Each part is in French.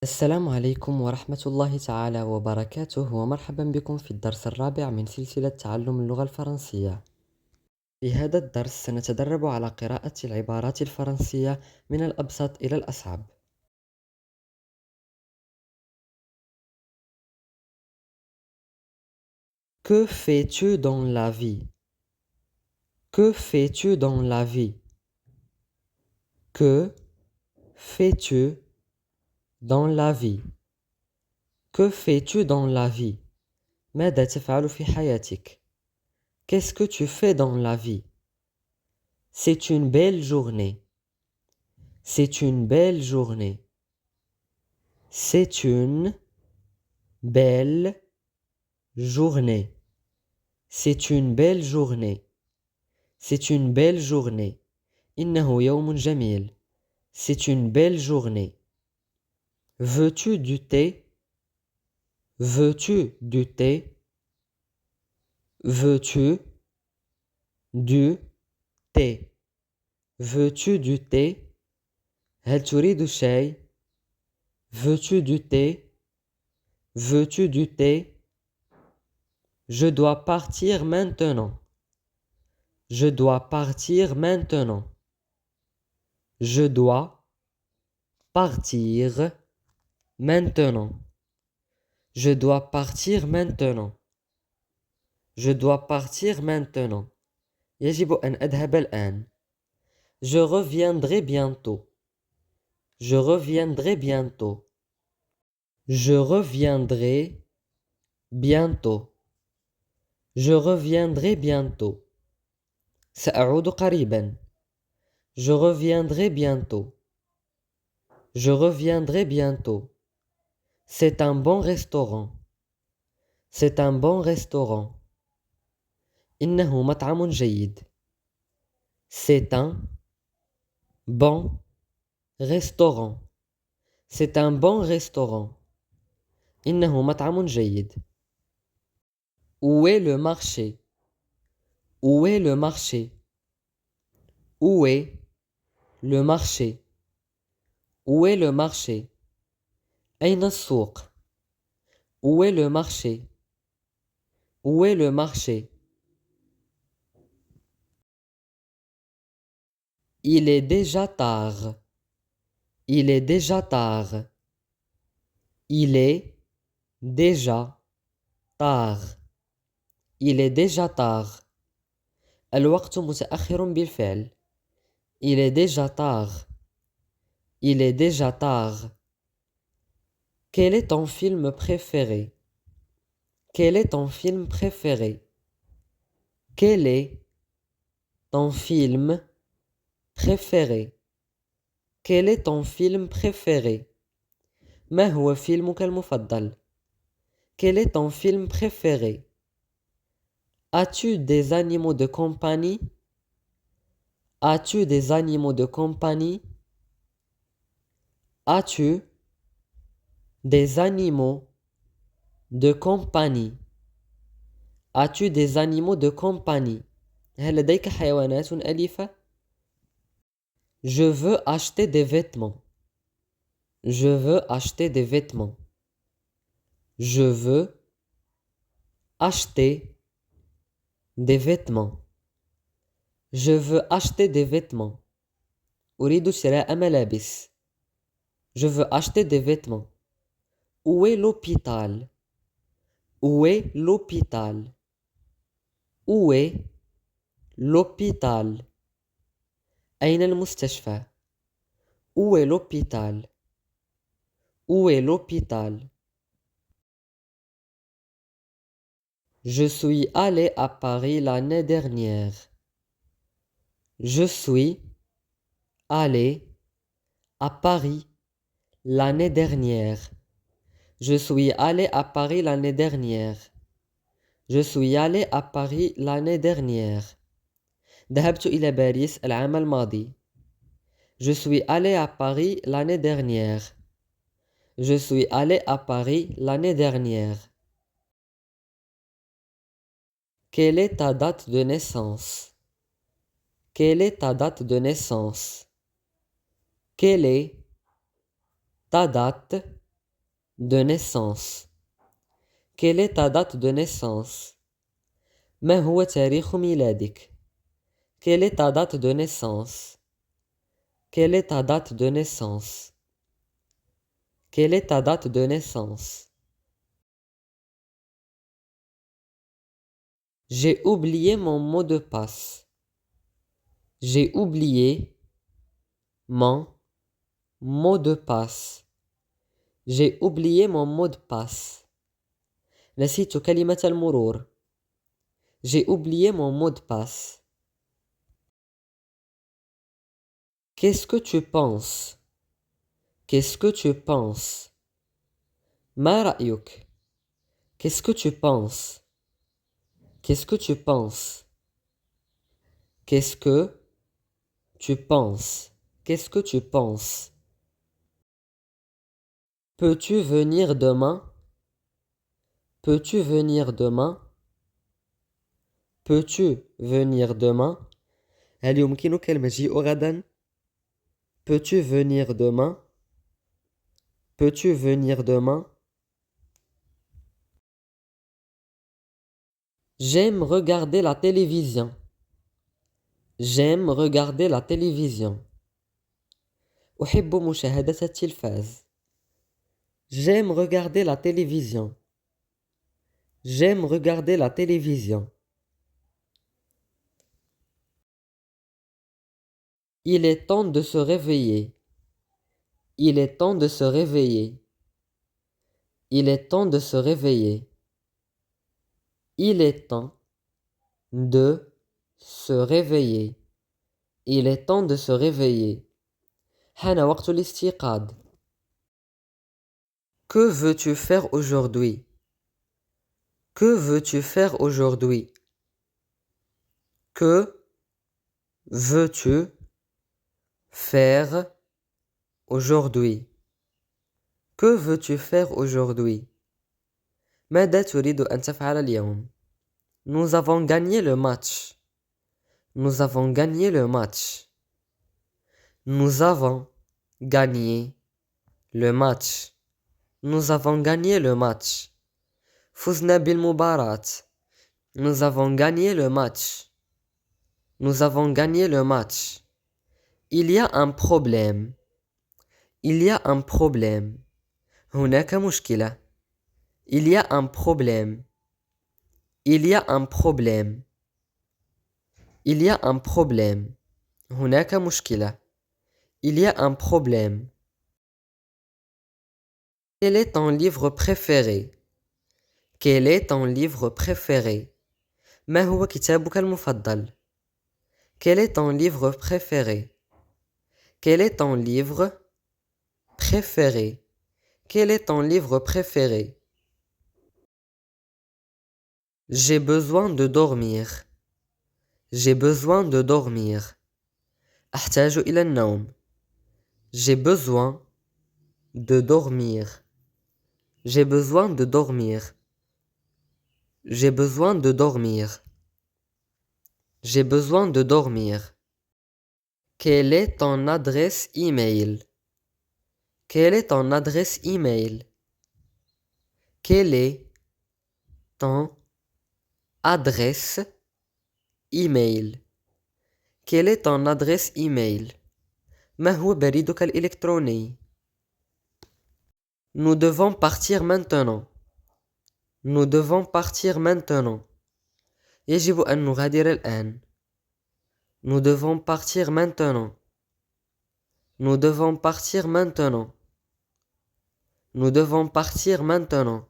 السلام عليكم ورحمة الله تعالى وبركاته ومرحبا بكم في الدرس الرابع من سلسلة تعلم اللغة الفرنسية. في هذا الدرس سنتدرب على قراءة العبارات الفرنسية من الأبسط إلى الأصعب. Que fais-tu dans la vie? Que fais-tu dans la vie? Que fais-tu dans la vie? Que fais-tu dans la vie? ماذا تفعل في حياتك؟ Qu'est-ce que tu fais dans la vie? C'est une belle journée. C'est une belle journée. C'est une belle journée. C'est une belle journée. C'est une belle journée. إنه يوم جميل. C'est une belle journée. Veux-tu du thé? Veux-tu du thé? Veux-tu du thé? Veux-tu du thé? هل تريد الشاي؟ Veux-tu du thé? Veux-tu du thé? Je dois partir maintenant. Je dois partir maintenant. Je dois partir maintenant. Je dois partir maintenant. Je dois partir maintenant. يجب أن أذهب الآن. Je reviendrai bientôt. Je reviendrai bientôt. Je reviendrai bientôt. Je reviendrai bientôt. سأعود قريبا. Je reviendrai bientôt. Je reviendrai bientôt. C'est un bon restaurant. C'est un bon restaurant. إنه مطعم جيد. C'est un bon restaurant. C'est un bon restaurant. إنه مطعم جيد. Où est le marché? Où est le marché? Où est le marché? Où est le marché? أين السوق? Où est le marché? Où est le marché? Il est déjà tard. Il est déjà tard. Il est déjà tard. Il est déjà tard. الوقت متأخر بالفعل. Il est déjà tard. Il est déjà tard. Quel est ton film préféré? Quel est ton film préféré? Quel est ton film préféré? Quel est ton film préféré? ما هو فيلمك المفضل? Quel est ton film préféré? As-tu des animaux de compagnie? As-tu des animaux de compagnie? As-tu des animaux de compagnie? As-tu des animaux de compagnie? هل لديك حيوانات أليفة؟ Je veux acheter des vêtements. Je veux acheter des vêtements. Je veux acheter des vêtements. Je veux acheter des vêtements. أريد شراء ملابس. Je veux acheter des vêtements. Où est l'hôpital? Où est l'hôpital? Où est l'hôpital? أين المستشفى? Où est l'hôpital? Où est l'hôpital? Je suis allé à Paris l'année dernière. Je suis allé à Paris l'année dernière. Je suis allé à Paris l'année dernière. Je suis allé à Paris l'année dernière. ذهبت إلى باريس العام الماضي. Je suis allé à Paris l'année dernière. Je suis allé à Paris l'année dernière. Quelle est ta date de naissance? Quelle est ta date de naissance? Quelle est ta date de naissance. Quelle est ta date de naissance? ما هو تاريخ ميلادك? Quelle est ta date de naissance? Quelle est ta date de naissance? Quelle est ta date de naissance? J'ai oublié mon mot de passe. J'ai oublié mon mot de passe. J'ai oublié mon mot de passe. نسيت كلمة المرور. J'ai oublié mon mot de passe. Qu'est-ce que tu penses? Qu'est-ce que tu penses? ما رأيك? Qu'est-ce que tu penses? Qu'est-ce que tu penses? Qu'est-ce que tu penses? Qu'est-ce que tu penses? Peux-tu venir demain? Peux-tu venir demain? Peux-tu venir demain? هل يمكنك المجيء غدا؟ Peux-tu venir demain? Peux-tu venir demain? J'aime regarder la télévision. J'aime regarder la télévision. أحب مشاهدة التلفاز. J'aime regarder la télévision. J'aime regarder la télévision. Il est temps de se réveiller. Il est temps de se réveiller. Il est temps de se réveiller. Il est temps de se réveiller. Il est temps de se réveiller. حان وقت الاستيقاظ. Que veux-tu faire aujourd'hui? Que veux-tu faire aujourd'hui? Que veux-tu faire aujourd'hui? Que veux-tu faire aujourd'hui? ماذا تريد أن تفعل اليوم? Nous avons gagné le match. Nous avons gagné le match. Nous avons gagné le match. Nous avons gagné le match. فزنا بالمباراة. Nous avons gagné le match. Nous avons gagné le match. Il y a un problème. Il y a un problème. هناك مشكلة. Il y a un problème. Il y a un problème. Il y a un problème. هناك مشكلة. Il y a un problème. Quel est ton livre préféré? Quel est ton livre préféré? ما هو كتابك المفضل? Quel est ton livre préféré? Quel est ton livre préféré? Quel est ton livre préféré? J'ai besoin de dormir. J'ai besoin de dormir. أحتاج إلى النوم. J'ai besoin de dormir. J'ai besoin de dormir. J'ai besoin de dormir. J'ai besoin de dormir. Quelle est ton adresse email? Quelle est ton adresse email? Quelle est ton adresse email? Quelle est ton adresse email? ما هو بريدك الإلكتروني? Nous devons partir maintenant. Nous devons partir maintenant. يجب أن نغادر الآن. Nous devons partir maintenant. Nous devons partir maintenant. Nous devons partir maintenant.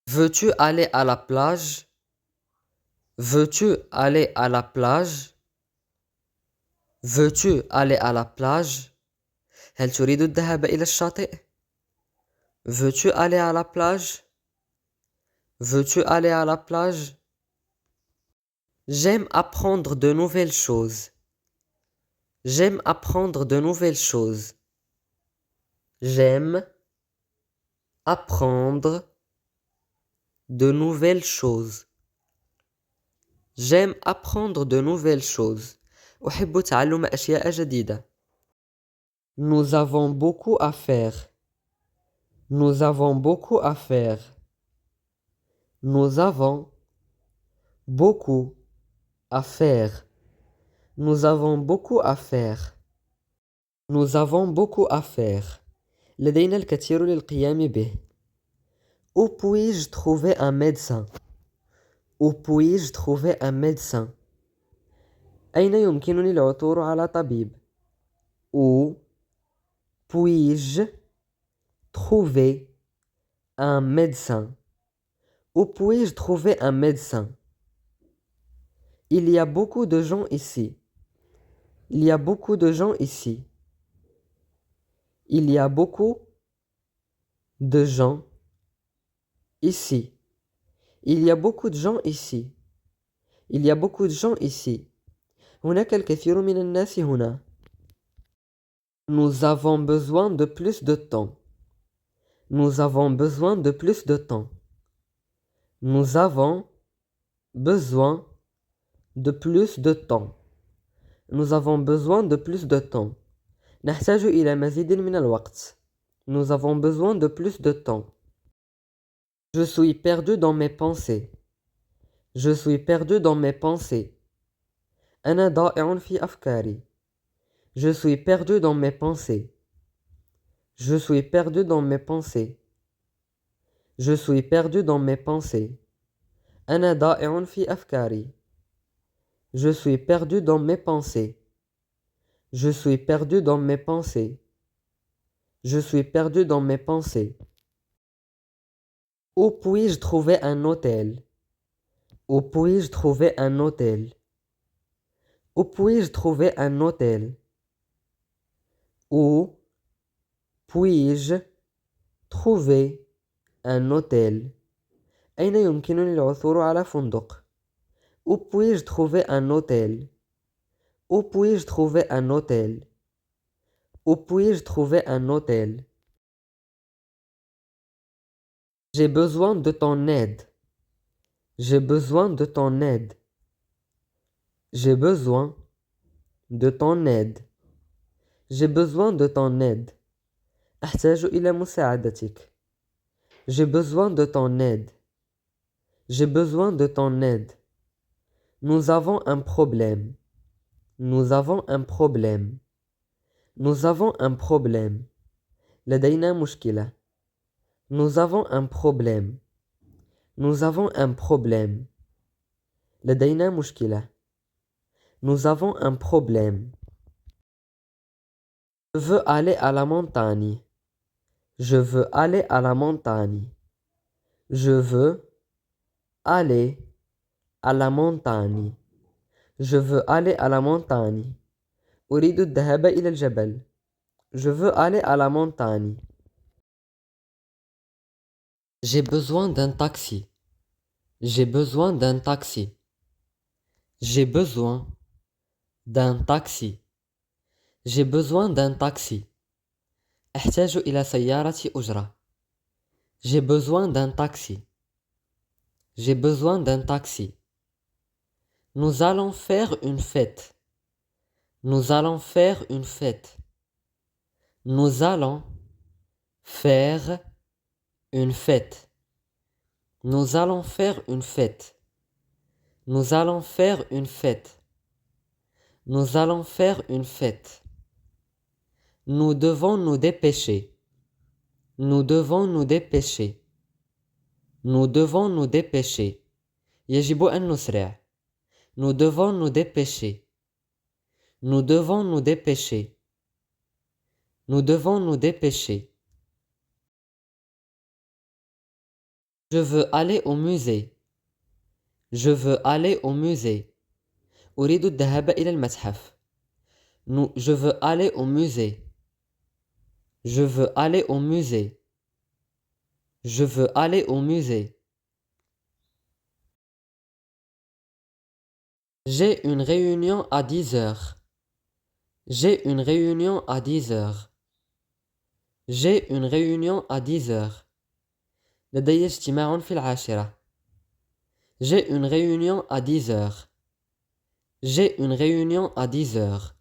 Veux-tu aller à la plage? Veux-tu aller à la plage? Veux-tu aller à la plage? هل تريد الذهاب إلى الشاطئ؟ Veux-tu aller à la plage? Veux-tu aller à la plage? J'aime apprendre de nouvelles choses. J'aime apprendre de nouvelles choses. J'aime apprendre de nouvelles choses. J'aime apprendre de nouvelles choses. أحب تعلم أشياء جديدة. Nous avons beaucoup à faire. Nous avons beaucoup à faire. Nous avons beaucoup à faire. Nous avons beaucoup à faire. Nous avons beaucoup à faire. لدينا الكثير للقيام به. Où puis-je trouver un médecin? Où puis-je trouver un médecin? أين يمكنني العثور على طبيب؟ Où puis-je trouver un médecin? Où puis-je trouver un médecin? Il y a beaucoup de gens ici. Il y a beaucoup de gens ici. Il y a beaucoup de gens ici. Il y a beaucoup de gens ici. Il y a beaucoup de gens ici. هناك الكثير من الناس هنا. Nous avons besoin de plus de temps. Nous avons besoin de plus de temps. Nous avons besoin de plus de temps. Nous avons besoin de plus de temps. نحتاج إلى مزيد من الوقت. Nous avons besoin de plus de temps. Je suis perdu dans mes pensées. Je suis perdu dans mes pensées. أنا ضائع في أفكاري. Je suis perdu dans mes pensées. Je suis perdu dans mes pensées. Je suis perdu dans mes pensées. أنا ضائع في أفكاري. Je suis perdu dans mes pensées. Je suis perdu dans mes pensées. Je suis perdu dans mes pensées. Où puis-je trouver un hôtel? Où puis-je trouver un hôtel? Où puis-je trouver un hôtel? Où puis-je trouver un hôtel? أين يمكنني العثور على فندق؟ Où puis-je trouver un hôtel? Où puis-je trouver un hôtel? Où puis-je trouver un hôtel? J'ai besoin de ton aide. J'ai besoin de ton aide. J'ai besoin de ton aide. J'ai besoin de ton aide. أحتاج إلى مساعدتك. J'ai besoin de ton aide. J'ai besoin de ton aide. Nous avons un problème. Nous avons un problème. Nous avons un problème. لدينا مشكلة. Nous avons un problème. Nous avons un problème. لدينا مشكلة. Nous avons un problème. Je veux aller à la montagne. Je veux aller à la montagne. Je veux aller à la montagne. Je veux aller à la montagne. أريد الذهاب إلى الجبل. Je veux aller à la montagne. J'ai besoin d'un taxi. J'ai besoin d'un taxi. J'ai besoin d'un taxi. J'ai besoin d'un taxi. أحتاج إلى سيارة أجرة. J'ai besoin d'un taxi. J'ai besoin d'un taxi. Nous allons faire une fête. Nous allons faire une fête. Nous allons faire une fête. Nous allons faire une fête. Nous allons faire une fête. Nous allons faire une fête. Nous devons nous dépêcher. Nous devons nous dépêcher. Nous devons nous dépêcher. يجب أن نسرع. Nous devons nous dépêcher. Nous devons nous dépêcher. Nous devons nous dépêcher. Je veux aller au musée. Je veux aller au musée. أريد الذهاب إلى المتحف. Je veux aller au musée. Je veux aller au musée. Je veux aller au musée. J'ai une réunion à 10 heures. J'ai une réunion à 10 heures. J'ai une réunion à 10 heures. لدي اجتماع في العاشرة. J'ai une réunion à 10 heures. J'ai une réunion à 10 heures.